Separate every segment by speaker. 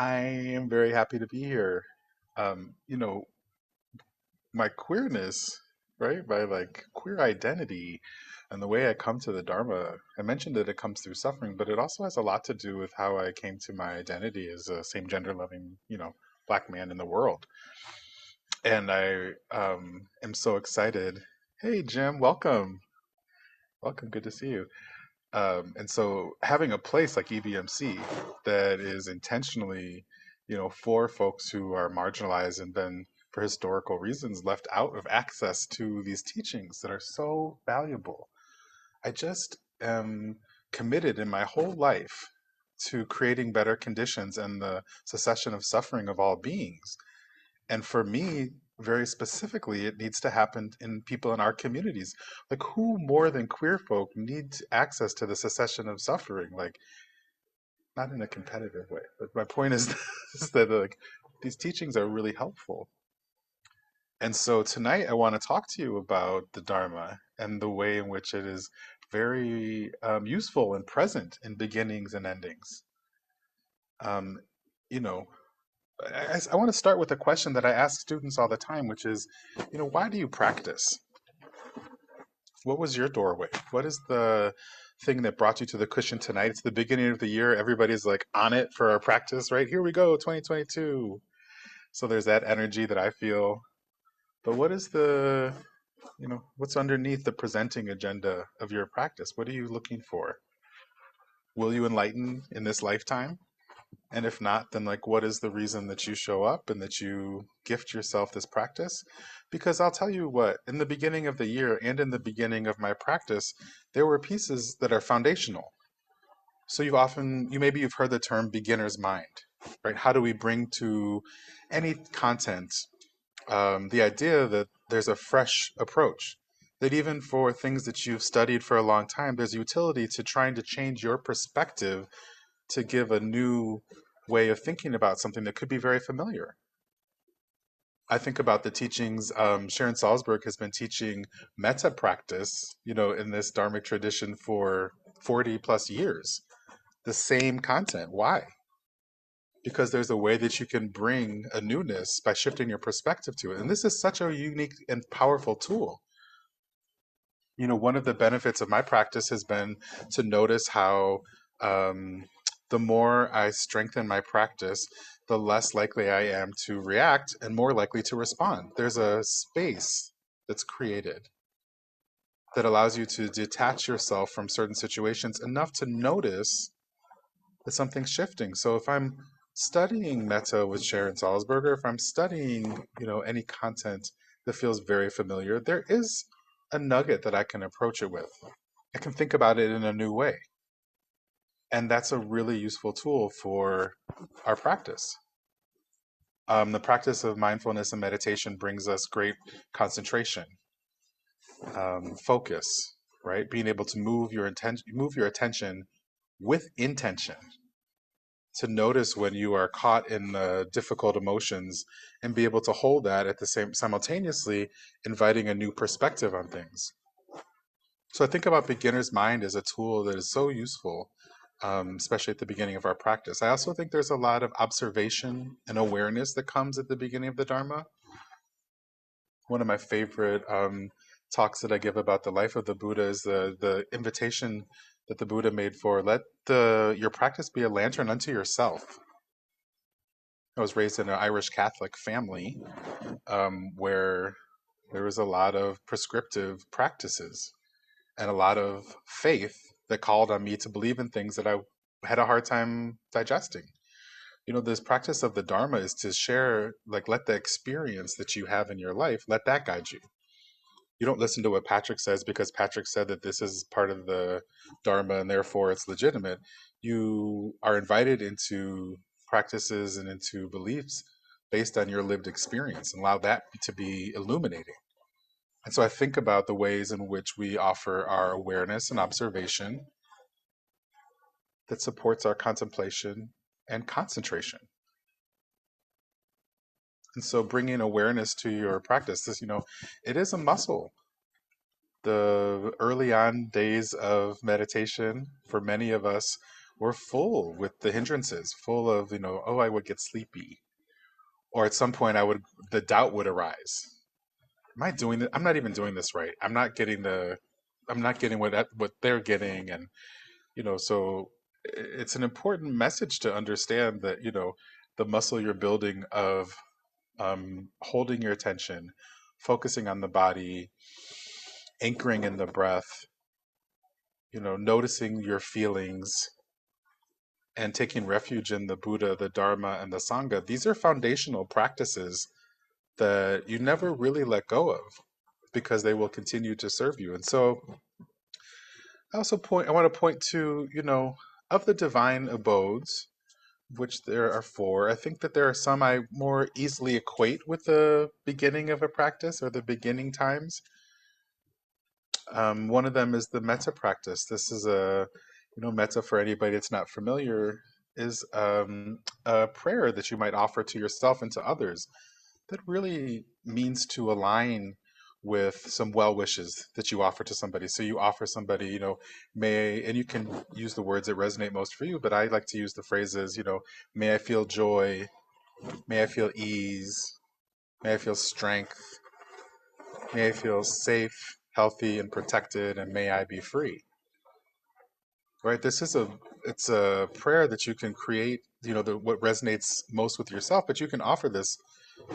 Speaker 1: I am very happy to be here. Um, you know, my queerness, right? My like queer identity and the way I come to the Dharma, I mentioned that it comes through suffering, but it also has a lot to do with how I came to my identity as a same gender loving, black man in the world. And I am so excited. Hey, Jim, welcome. Welcome. Good to see you. And so having a place like EBMC that is intentionally, for folks who are marginalized and been, for historical reasons, left out of access to these teachings that are so valuable. I just am committed in my whole life to creating better conditions and the cessation of suffering of all beings. And for me, very specifically, it needs to happen in people in our communities. Like, who more than queer folk needs access to the cessation of suffering? Like, not in a competitive way, but my point is, is that like these teachings are really helpful. And so tonight, I want to talk to you about the Dharma and the way in which it is very useful and present in beginnings and endings. Um, you know, I want to start with a question that I ask students all the time, which is, why do you practice? What was your doorway? What is the thing that brought you to the cushion tonight? It's the beginning of the year. Everybody's like on it for our practice, right? Here we go, 2022. So there's that energy that I feel. But what is what's underneath the presenting agenda of your practice? What are you looking for? Will you enlighten in this lifetime? And if not, then like what is the reason that you show up and that you gift yourself this practice? Because I'll tell you what, in the beginning of the year and in the beginning of my practice, there were pieces that are foundational. So maybe you've heard the term beginner's mind, right? How do we bring to any content the idea that there's a fresh approach? That even for things that you've studied for a long time, there's utility to trying to change your perspective to give a new way of thinking about something that could be very familiar. I think about the teachings. Sharon Salzberg has been teaching metta practice, in this Dharmic tradition for 40 plus years. The same content. Why? Because there's a way that you can bring a newness by shifting your perspective to it. And this is such a unique and powerful tool. One of the benefits of my practice has been to notice how the more I strengthen my practice, the less likely I am to react and more likely to respond. There's a space that's created that allows you to detach yourself from certain situations enough to notice that something's shifting. So if I'm studying metta with Sharon Salzberger, if I'm studying, any content that feels very familiar, there is a nugget that I can approach it with. I can think about it in a new way. And that's a really useful tool for our practice. The practice of mindfulness and meditation brings us great concentration, focus, right? Being able to move your attention with intention, to notice when you are caught in difficult emotions and be able to hold that at the same simultaneously inviting a new perspective on things. So I think about beginner's mind as a tool that is so useful, especially at the beginning of our practice. I also think there's a lot of observation and awareness that comes at the beginning of the Dharma. One of my favorite talks that I give about the life of the Buddha is the invitation that the Buddha made for let your practice be a lantern unto yourself. I was raised in an Irish Catholic family where there was a lot of prescriptive practices and a lot of faith that called on me to believe in things that I had a hard time digesting. This practice of the Dharma is to share, like, let the experience that you have in your life, let that guide you. You don't listen to what Patrick says because Patrick said that this is part of the Dharma and therefore it's legitimate. You are invited into practices and into beliefs based on your lived experience and allow that to be illuminating. And so I think about the ways in which we offer our awareness and observation that supports our contemplation and concentration. And so bringing awareness to your practice, it is a muscle. The early on days of meditation, for many of us, or full with the hindrances, full of, oh, I would get sleepy. Or at some point the doubt would arise. Am I doing this? I'm not even doing this right. I'm not getting what they're getting. And, so it's an important message to understand that, the muscle you're building of holding your attention, focusing on the body, anchoring in the breath, noticing your feelings, and taking refuge in the Buddha, the Dharma, and the Sangha. These are foundational practices that you never really let go of because they will continue to serve you. And so I want to point to, of the divine abodes, which there are four, I think that there are some I more easily equate with the beginning of a practice or the beginning times. One of them is the metta practice. This is metta, for anybody that's not familiar, is a prayer that you might offer to yourself and to others that really means to align with some well wishes that you offer to somebody. So you offer somebody, and you can use the words that resonate most for you, but I like to use the phrases, may I feel joy, may I feel ease, may I feel strength, may I feel safe, healthy, and protected, and may I be free. Right? It's a prayer that you can create, what resonates most with yourself, but you can offer this.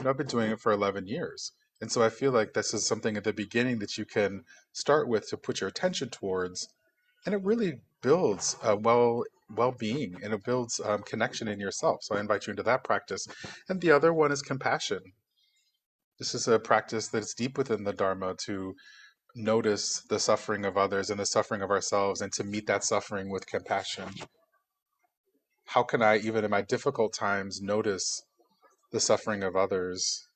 Speaker 1: I've been doing it for 11 years. And so I feel like this is something at the beginning that you can start with to put your attention towards. And it really builds well-being, and it builds connection in yourself. So I invite you into that practice. And the other one is compassion. This is a practice that is deep within the Dharma, to notice the suffering of others and the suffering of ourselves, and to meet that suffering with compassion. How can I, even in my difficult times, notice the suffering of others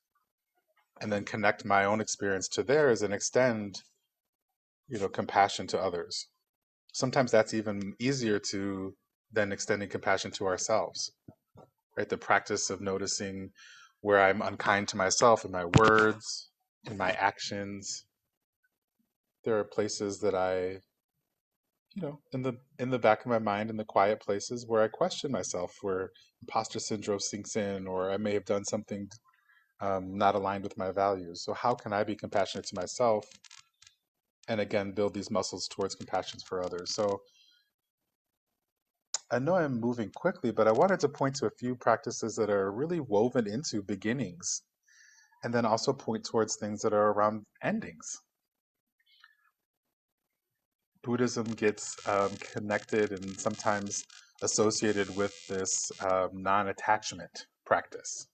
Speaker 1: and then connect my own experience to theirs and extend, compassion to others? Sometimes that's even easier to than extending compassion to ourselves, right? The practice of noticing where I'm unkind to myself in my words, in my actions. There are places that I, in the back of my mind, in the quiet places where I question myself, where imposter syndrome sinks in, or I may have done something not aligned with my values. So how can I be compassionate to myself, and again build these muscles towards compassion for others? So I know I'm moving quickly, but I wanted to point to a few practices that are really woven into beginnings, and then also point towards things that are around endings. Buddhism gets connected and sometimes associated with this non-attachment practice,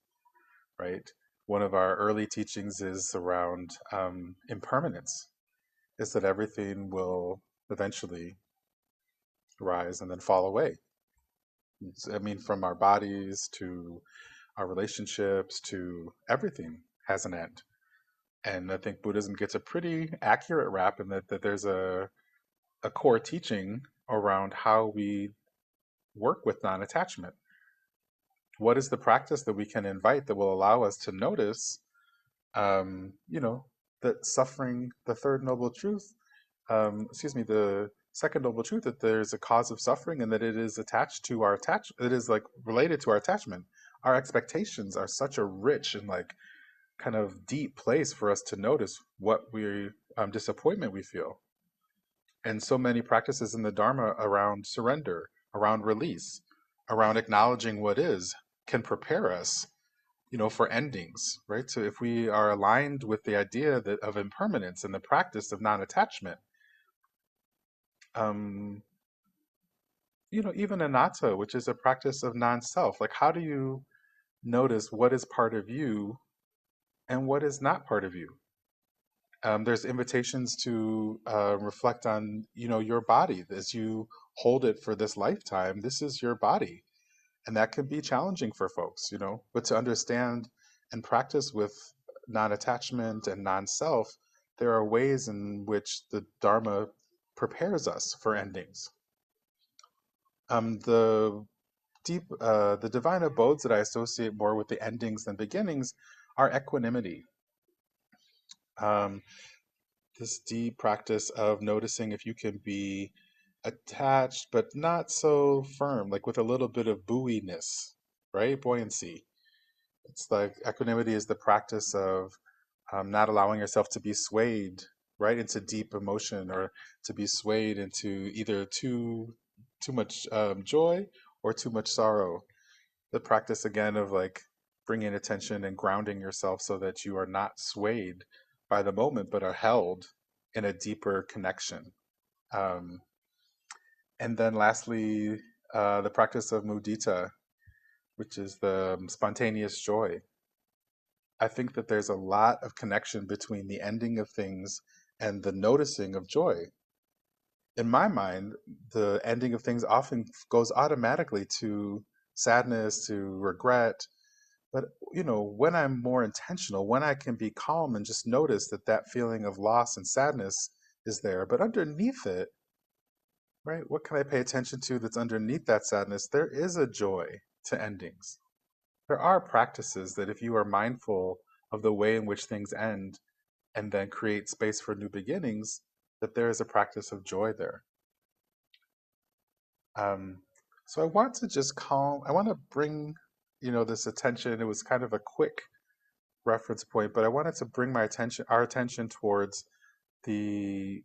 Speaker 1: right? One of our early teachings is around impermanence, is that everything will eventually rise and then fall away. I mean, from our bodies to our relationships to everything has an end. And I think Buddhism gets a pretty accurate rap in that there's a core teaching around how we work with non-attachment. What is the practice that we can invite that will allow us to notice, um, you know, that suffering, the third noble truth, the second noble truth, that there's a cause of suffering and that it is attached to our it is like related to our attachment. Our expectations are such a rich and like kind of deep place for us to notice what disappointment we feel. And so many practices in the Dharma around surrender, around release, around acknowledging what is, can prepare us, for endings, right? So if we are aligned with the idea of impermanence and the practice of non-attachment, um, even anatta, which is a practice of non-self, like how do you notice what is part of you and what is not part of you? There's invitations to reflect on, your body as you hold it for this lifetime. This is your body, and that can be challenging for folks, But to understand and practice with non-attachment and non-self, there are ways in which the Dharma prepares us for endings. The divine abodes that I associate more with the endings than beginnings are equanimity. Um, this deep practice of noticing if you can be attached, but not so firm, like with a little bit of buoyness, right? Buoyancy. It's like equanimity is the practice of not allowing yourself to be swayed right into deep emotion, or to be swayed into either too much joy or too much sorrow. The practice again of like bringing attention and grounding yourself so that you are not swayed by the moment, but are held in a deeper connection. Um, and then lastly, the practice of mudita, which is the spontaneous joy. I think that there's a lot of connection between the ending of things and the noticing of joy. In my mind, the ending of things often goes automatically to sadness, to regret. But, when I'm more intentional, when I can be calm and just notice that that feeling of loss and sadness is there, but underneath it, right, what can I pay attention to that's underneath that sadness? There is a joy to endings. There are practices that if you are mindful of the way in which things end and then create space for new beginnings, that there is a practice of joy there. Um, so I want to just I want to bring, this attention. It was kind of a quick reference point, but I wanted to bring our attention towards the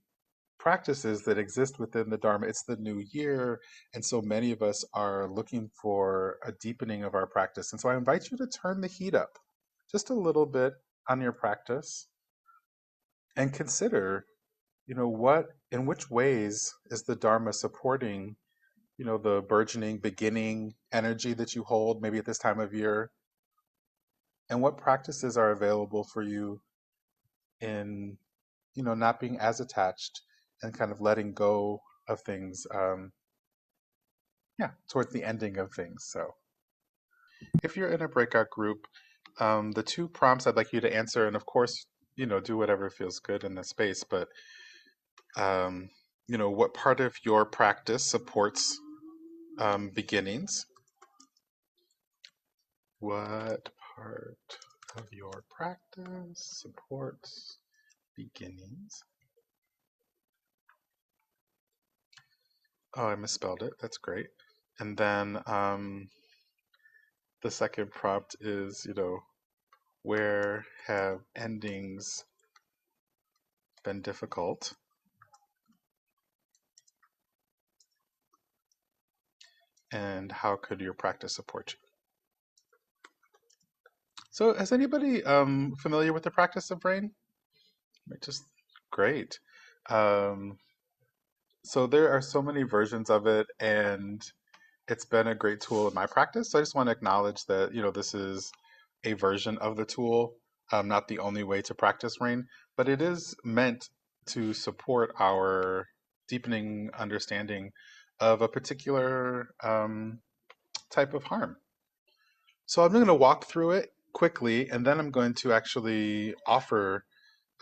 Speaker 1: practices that exist within the Dharma. It's the new year, and so many of us are looking for a deepening of our practice. And so I invite you to turn the heat up just a little bit on your practice and consider, in which ways is the Dharma supporting, the burgeoning beginning energy that you hold maybe at this time of year, and what practices are available for you in, not being as attached and kind of letting go of things, yeah, towards the ending of things. So if you're in a breakout group, the two prompts I'd like you to answer, and of course, do whatever feels good in the space, but, um, what part of your practice supports beginnings? What part of your practice supports beginnings? Oh, I misspelled it. That's great. And then the second prompt is, where have endings been difficult? And how could your practice support you? So, is anybody familiar with the practice of rain? Just great. Um, so there are so many versions of it, and it's been a great tool in my practice. So I just want to acknowledge that, this is a version of the tool, not the only way to practice rain, but it is meant to support our deepening understanding of a particular type of harm. So I'm going to walk through it quickly, and then I'm going to actually offer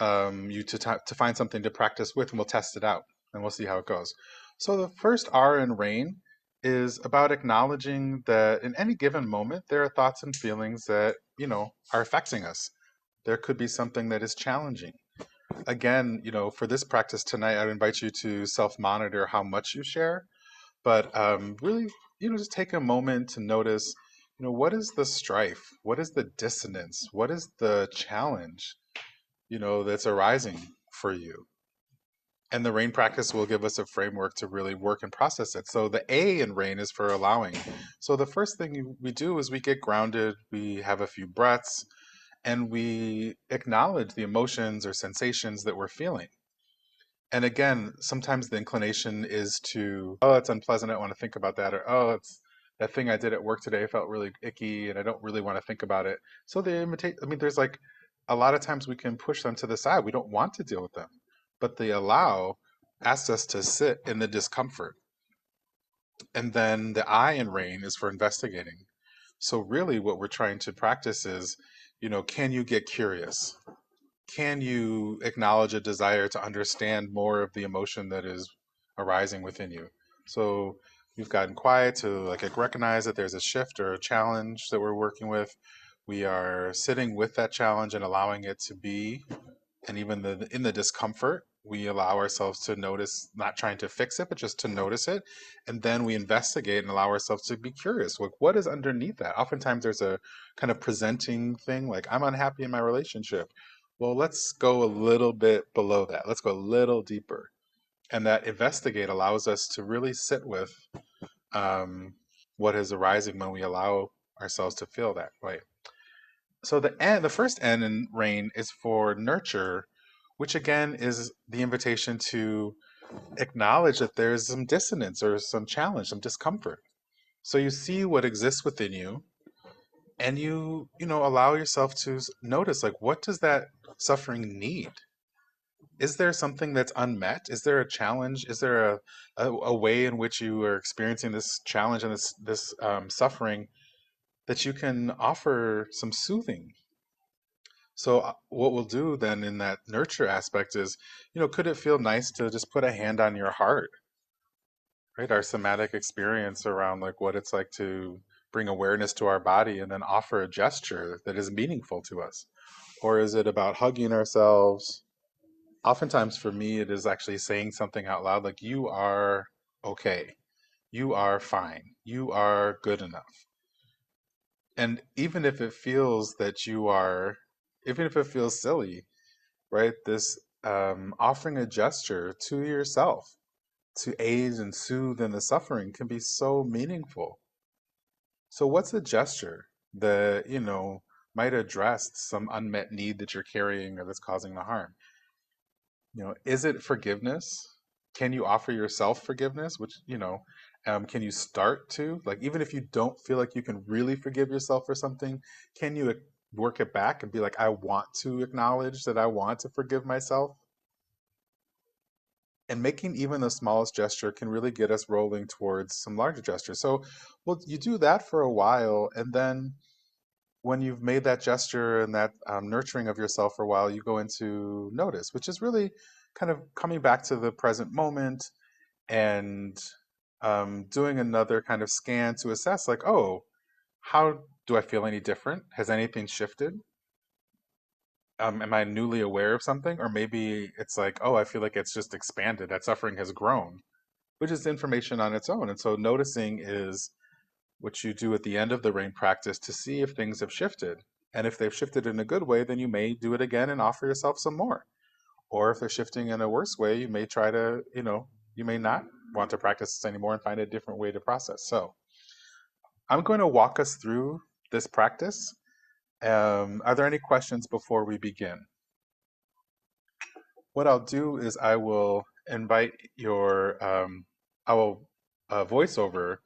Speaker 1: you to find something to practice with, and we'll test it out, and we'll see how it goes. So the first R in rain is about acknowledging that in any given moment there are thoughts and feelings that are affecting us. There could be something that is challenging. Again, for this practice tonight, I would invite you to self-monitor how much you share, but really, just take a moment to notice, what is the strife, what is the dissonance, what is the challenge that's arising for you. And the rain practice will give us a framework to really work and process it. So the A in rain is for allowing. So the first thing we do is we get grounded, we have a few breaths, and we acknowledge the emotions or sensations that we're feeling. And again, sometimes the inclination is to, oh, it's unpleasant, I don't want to think about that, or oh, it's that thing I did at work today felt really icky and I don't really want to think about it. So they imitate, there's like a lot of times we can push them to the side. We don't want to deal with them. But the allow asks us to sit in the discomfort. And then the I in rain is for investigating. So really what we're trying to practice is, can you get curious? Can you acknowledge a desire to understand more of the emotion that is arising within you? So we've gotten quiet to like recognize that there's a shift or a challenge that we're working with. We are sitting with that challenge and allowing it to be, and even in the discomfort, we allow ourselves to notice, not trying to fix it, but just to notice it. And then we investigate and allow ourselves to be curious. Like, what is underneath that? Oftentimes there's a kind of presenting thing, like, I'm unhappy in my relationship. Well, let's go a little bit below that. Let's go a little deeper. And that investigate allows us to really sit with um, what is arising when we allow ourselves to feel that way. So the first N in rain is for nurture, which again is the invitation to acknowledge that there's some dissonance or some challenge, some discomfort. So you see what exists within you, and you allow yourself to notice, like, what does that suffering need? Is there something that's unmet? Is there a challenge? Is there a way in which you are experiencing this challenge and this suffering that you can offer some soothing? So what we'll do then in that nurture aspect is, could it feel nice to just put a hand on your heart, right? Our somatic experience around like what it's like to bring awareness to our body and then offer a gesture that is meaningful to us. Or is it about hugging ourselves? Oftentimes for me, it is actually saying something out loud like, you are okay. You are fine. You are good enough. And even if it feels silly, right? This offering a gesture to yourself to aid and soothe in the suffering can be so meaningful. So, what's a gesture that, might address some unmet need that you're carrying or that's causing the harm? Is it forgiveness? Can you offer yourself forgiveness? Which, can you start to, like, even if you don't feel like you can really forgive yourself for something, can you work it back and be like, I want to acknowledge that I want to forgive myself? And making even the smallest gesture can really get us rolling towards some larger gestures. So, well, you do that for a while, and then when you've made that gesture and that nurturing of yourself for a while, you go into notice, which is really kind of coming back to the present moment and doing another kind of scan to assess, like, oh, how do I feel any different? Has anything shifted? Am I newly aware of something? Or maybe it's like, oh, I feel like it's just expanded. That suffering has grown, which is information on its own. And so noticing is what you do at the end of the rain practice to see if things have shifted. And if they've shifted in a good way, then you may do it again and offer yourself some more. Or if they're shifting in a worse way, you may try to, you may not want to practice this anymore and find a different way to process. So I'm going to walk us through this practice. Are there any questions before we begin? What I'll do is I will invite I will voice over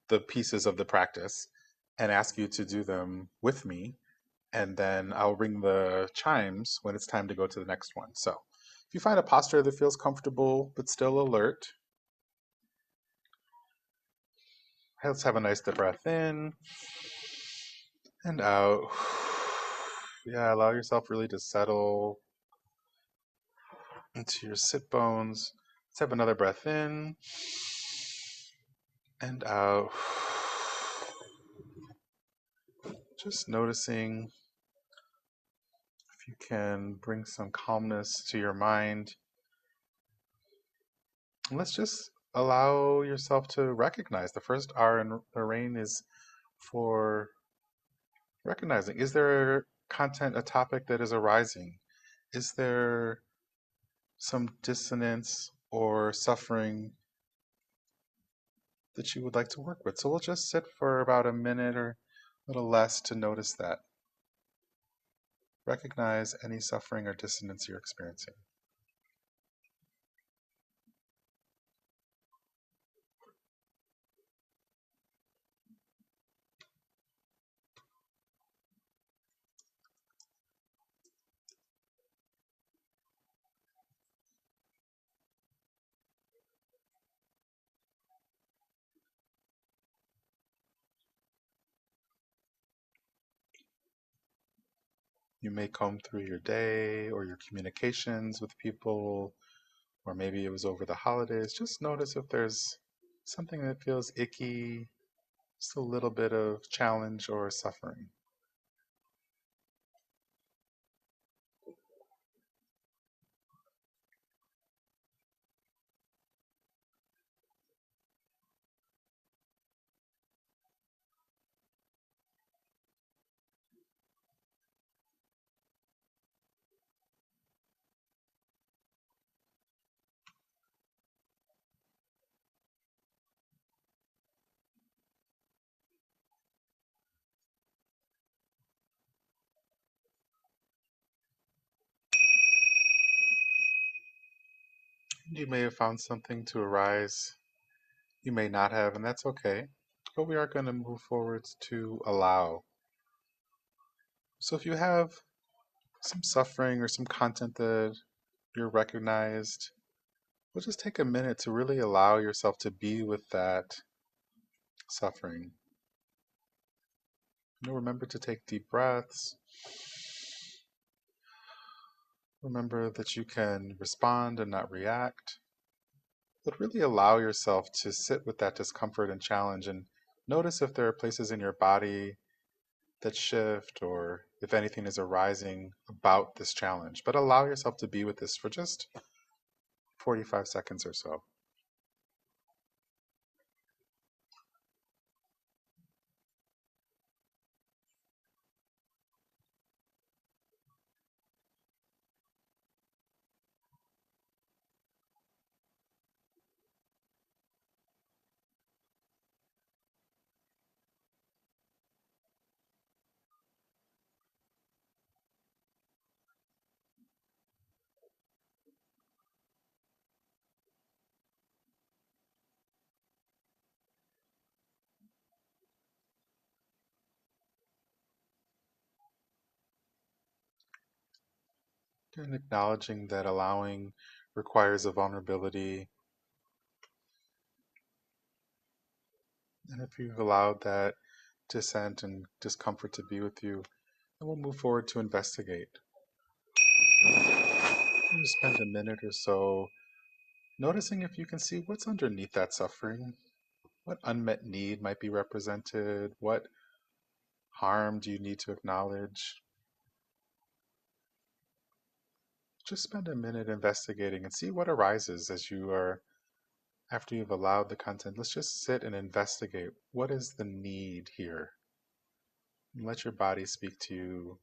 Speaker 1: the pieces of the practice and ask you to do them with me. And then I'll ring the chimes when it's time to go to the next one. So if you find a posture that feels comfortable but still alert, let's have a nice deep breath in and out. Yeah, allow yourself really to settle into your sit bones. Let's have another breath in and out. Just noticing if you can bring some calmness to your mind. And let's just allow yourself to recognize the first R in the rain is for recognizing. Is there content, a topic that is arising? Is there some dissonance or suffering that you would like to work with? So we'll just sit for about a minute or a little less to notice that. Recognize any suffering or dissonance you're experiencing. You may comb through your day or your communications with people, or maybe it was over the holidays. Just notice if there's something that feels icky, just a little bit of challenge or suffering. You may have found something to arise. You may not have, and that's okay. But we are going to move forwards to allow. So if you have some suffering or some content that you're recognized, we'll just take a minute to really allow yourself to be with that suffering. Remember to take deep breaths. Remember that you can respond and not react, but really allow yourself to sit with that discomfort and challenge and notice if there are places in your body that shift or if anything is arising about this challenge. But allow yourself to be with this for just 45 seconds or so. And acknowledging that allowing requires a vulnerability. And if you've allowed that dissent and discomfort to be with you, then we'll move forward to investigate. You spend a minute or so noticing if you can see what's underneath that suffering. What unmet need might be represented? What harm do you need to acknowledge? Just spend a minute investigating and see what arises as you are, after you've allowed the content. Let's just sit and investigate. What is the need here? And let your body speak to you.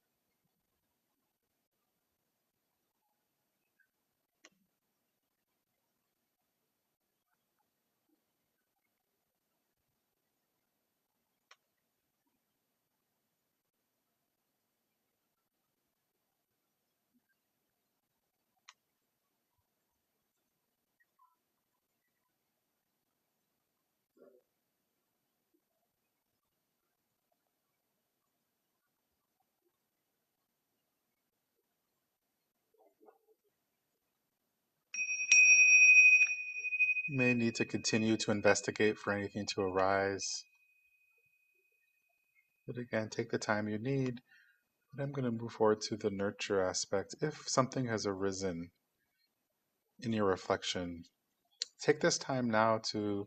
Speaker 1: You may need to continue to investigate for anything to arise. But again, take the time you need. But I'm going to move forward to the nurture aspect. If something has arisen in your reflection, take this time now to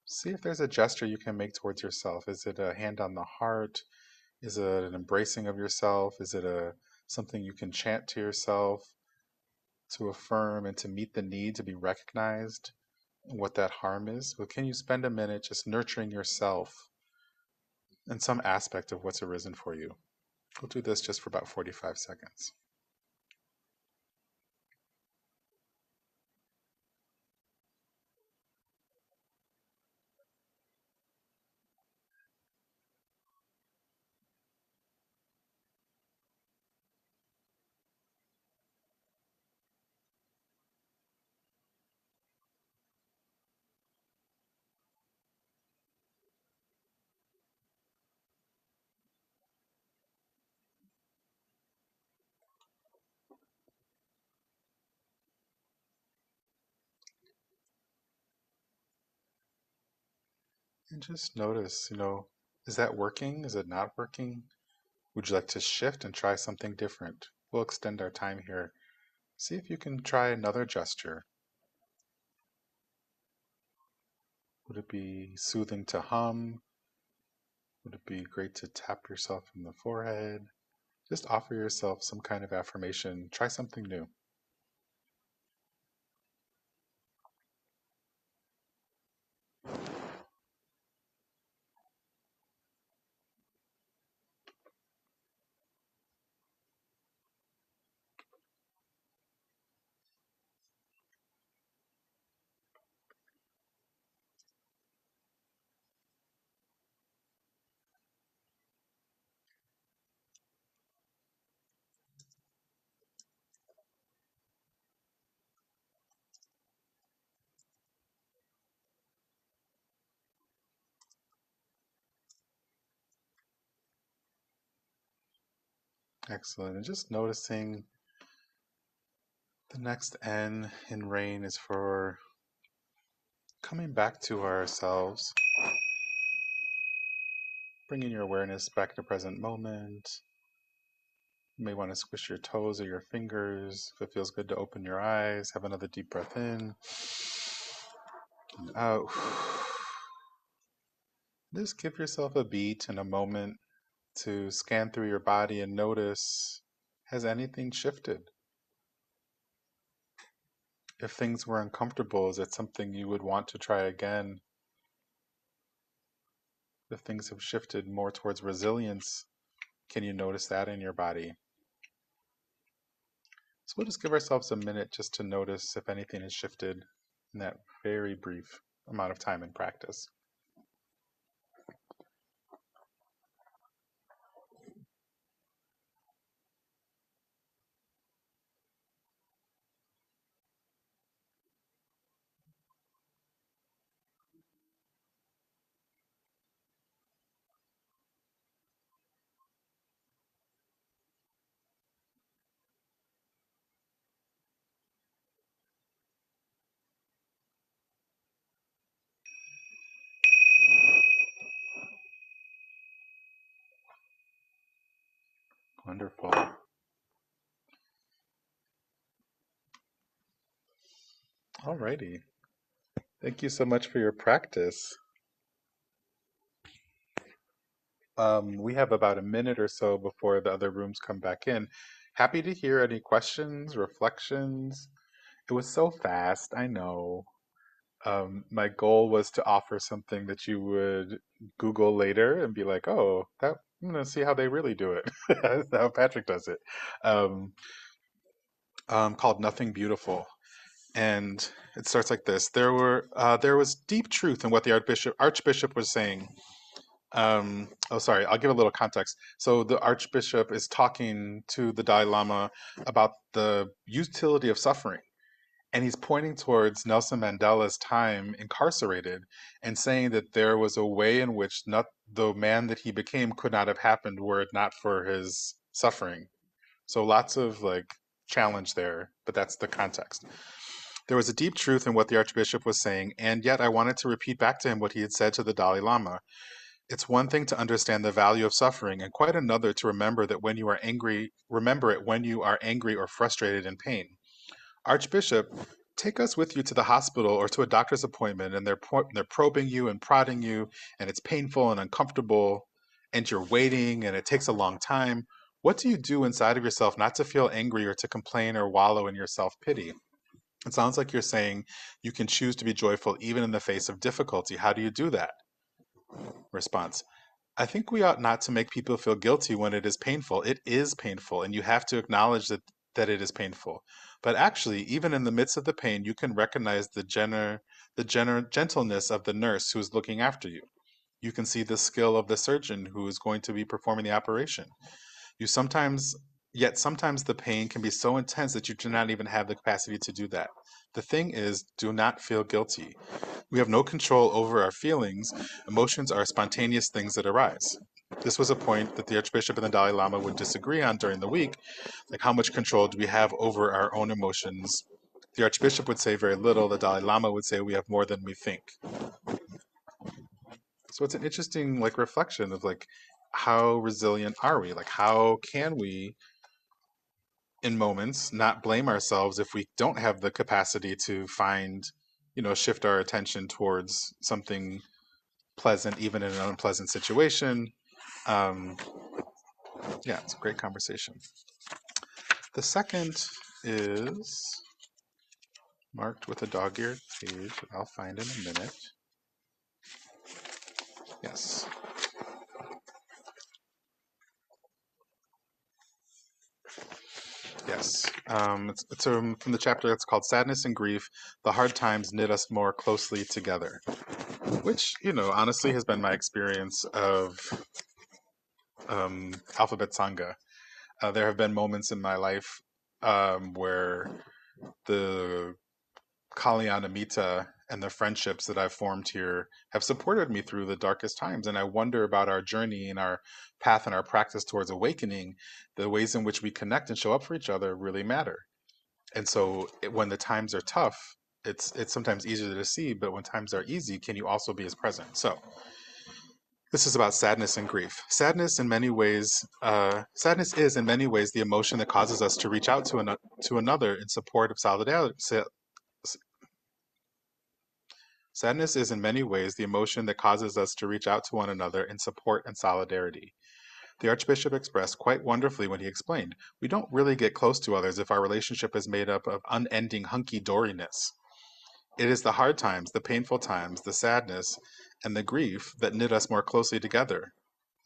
Speaker 1: see if there's a gesture you can make towards yourself. Is it a hand on the heart? Is it an embracing of yourself? Is it a something you can chant to yourself to affirm and to meet the need to be recognized and what that harm is? But can you spend a minute just nurturing yourself in some aspect of what's arisen for you? We'll do this just for about 45 seconds. And just notice, is that working? Is it not working? Would you like to shift and try something different? We'll extend our time here. See if you can try another gesture. Would it be soothing to hum? Would it be great to tap yourself in the forehead? Just offer yourself some kind of affirmation. Try something new. Excellent. And just noticing the next N in rain is for coming back to ourselves, bringing your awareness back to present moment. You may want to squish your toes or your fingers. If it feels good to open your eyes, have another deep breath in and out. Just give yourself a beat and a moment to scan through your body and notice, has anything shifted? If things were uncomfortable, is it something you would want to try again? If things have shifted more towards resilience, can you notice that in your body? So we'll just give ourselves a minute just to notice if anything has shifted in that very brief amount of time in practice. Wonderful. Alrighty. Thank you so much for your practice. We have about a minute or so before the other rooms come back in. Happy to hear any questions, reflections. It was so fast, I know. My goal was to offer something that you would Google later and be like, oh, that, I'm going to see how they really do it, how Patrick does it, um, called Nothing Beautiful. And it starts like this. There was deep truth in what the Archbishop was saying. Oh, sorry, I'll give a little context. So the Archbishop is talking to the Dalai Lama about the utility of suffering. And he's pointing towards Nelson Mandela's time incarcerated and saying that there was a way in which not the man that he became could not have happened were it not for his suffering. So lots of like challenge there, but that's the context. There was a deep truth in what the Archbishop was saying, and yet I wanted to repeat back to him what he had said to the Dalai Lama. It's one thing to understand the value of suffering, and quite another to remember that when you are angry, remember it when you are angry or frustrated in pain. Archbishop, take us with you to the hospital or to a doctor's appointment, and they're probing you and prodding you, and it's painful and uncomfortable, and you're waiting, and it takes a long time. What do you do inside of yourself not to feel angry or to complain or wallow in your self pity? It sounds like you're saying you can choose to be joyful even in the face of difficulty. How do you do that? Response. I think we ought not to make people feel guilty when it is painful. It is painful, and you have to acknowledge that it is painful. But actually, even in the midst of the pain, you can recognize gentleness of the nurse who is looking after you. You can see the skill of the surgeon who is going to be performing the operation. You sometimes, Yet sometimes the pain can be so intense that you do not even have the capacity to do that. The thing is, do not feel guilty. We have no control over our feelings. Emotions are spontaneous things that arise. This was a point that the Archbishop and the Dalai Lama would disagree on during the week. Like, how much control do we have over our own emotions? The Archbishop would say very little. The Dalai Lama would say we have more than we think. So it's an interesting like reflection of like how resilient are we? Like how can we in moments not blame ourselves if we don't have the capacity to find, shift our attention towards something pleasant, even in an unpleasant situation. Um, yeah, it's a great conversation. The second is marked with a dog-eared page. I'll find in a minute. Yes. Yes. It's from the chapter that's called Sadness and Grief. The hard times knit us more closely together, which, honestly has been my experience of Alphabet Sangha. There have been moments in my life where the Kalyanamita and the friendships that I've formed here have supported me through the darkest times. And I wonder about our journey and our path and our practice towards awakening. The ways in which we connect and show up for each other really matter. And so when the times are tough, it's sometimes easier to see, but when times are easy, can you also be as present? So this is about sadness and grief. Sadness is in many ways the emotion that causes us to reach out to another in support of solidarity. Sadness is in many ways the emotion that causes us to reach out to one another in support and solidarity. The Archbishop expressed quite wonderfully when he explained, we don't really get close to others if our relationship is made up of unending hunky-doriness. It is the hard times, the painful times, the sadness, and the grief that knit us more closely together.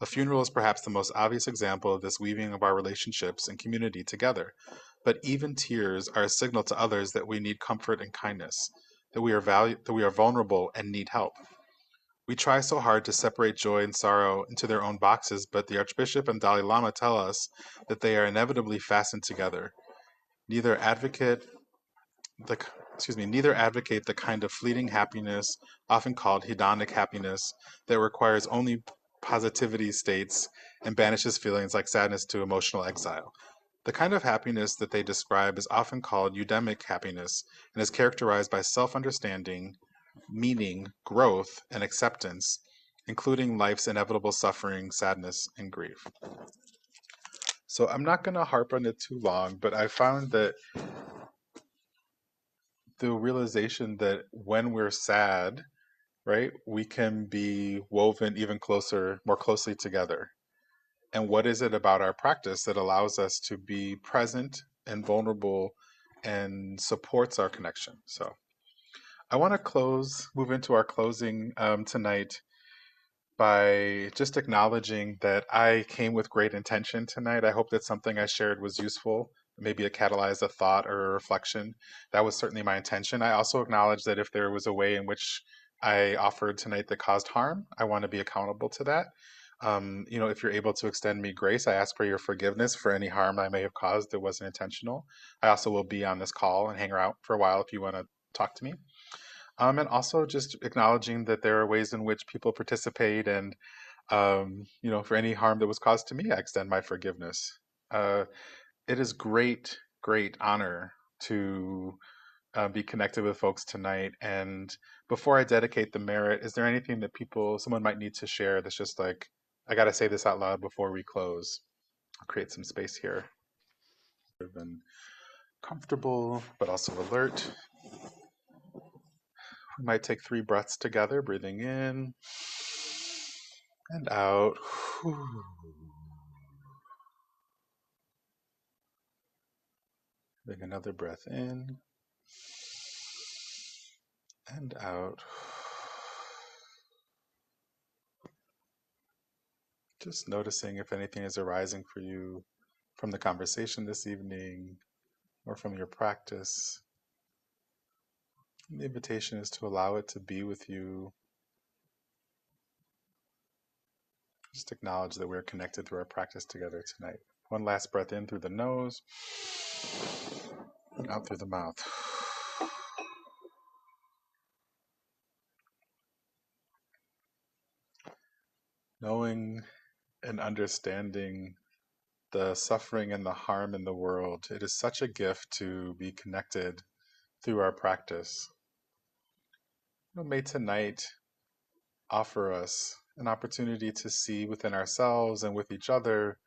Speaker 1: A funeral is perhaps the most obvious example of this weaving of our relationships and community together. But even tears are a signal to others that we need comfort and kindness, that we are vulnerable and need help. We try so hard to separate joy and sorrow into their own boxes, but the Archbishop and Dalai Lama tell us that they are inevitably fastened together. Neither advocate the neither advocate the kind of fleeting happiness, often called hedonic happiness, that requires only positivity states and banishes feelings like sadness to emotional exile. The kind of happiness that they describe is often called eudemic happiness and is characterized by self-understanding, meaning, growth, and acceptance, including life's inevitable suffering, sadness, and grief. So I'm not going to harp on it too long, but I found that the realization that when we're sad, right, we can be woven even closer, more closely together. And what is it about our practice that allows us to be present and vulnerable and supports our connection? So I want to move into our closing tonight by just acknowledging that I came with great intention tonight. I hope that something I shared was useful, maybe it catalyzed a thought or a reflection. That was certainly my intention. I also acknowledge that if there was a way in which I offered tonight that caused harm, I want to be accountable to that. If you're able to extend me grace, I ask for your forgiveness for any harm I may have caused that wasn't intentional. I also will be on this call and hang around for a while if you want to talk to me. And also just acknowledging that there are ways in which people participate, and for any harm that was caused to me, I extend my forgiveness. Uh, it is great honor to be connected with folks tonight. And before I dedicate the merit, is there anything that someone might need to share that's just like, I got to say this out loud before we close? I'll create some space here. And comfortable, but also alert. We might take 3 breaths together, breathing in and out. Take another breath in and out. Just noticing if anything is arising for you from the conversation this evening or from your practice. And the invitation is to allow it to be with you. Just acknowledge that we're connected through our practice together tonight. One last breath in through the nose and out through the mouth. Knowing and understanding the suffering and the harm in the world, it is such a gift to be connected through our practice. May tonight offer us an opportunity to see within ourselves and with each other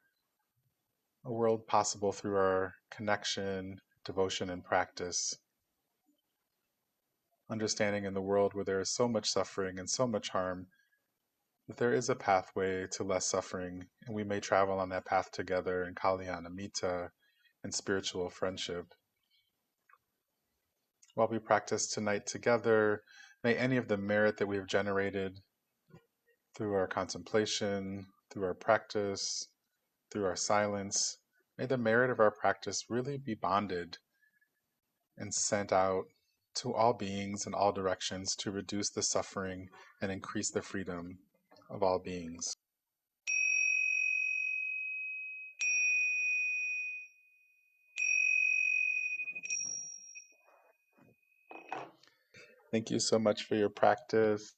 Speaker 1: a world possible through our connection, devotion, and practice. Understanding in the world where there is so much suffering and so much harm, that there is a pathway to less suffering, and we may travel on that path together in Kalyanamita and spiritual friendship. While we practice tonight together, may any of the merit that we have generated through our contemplation, through our practice, through our silence, may the merit of our practice really be bonded and sent out to all beings in all directions to reduce the suffering and increase the freedom of all beings. Thank you so much for your practice.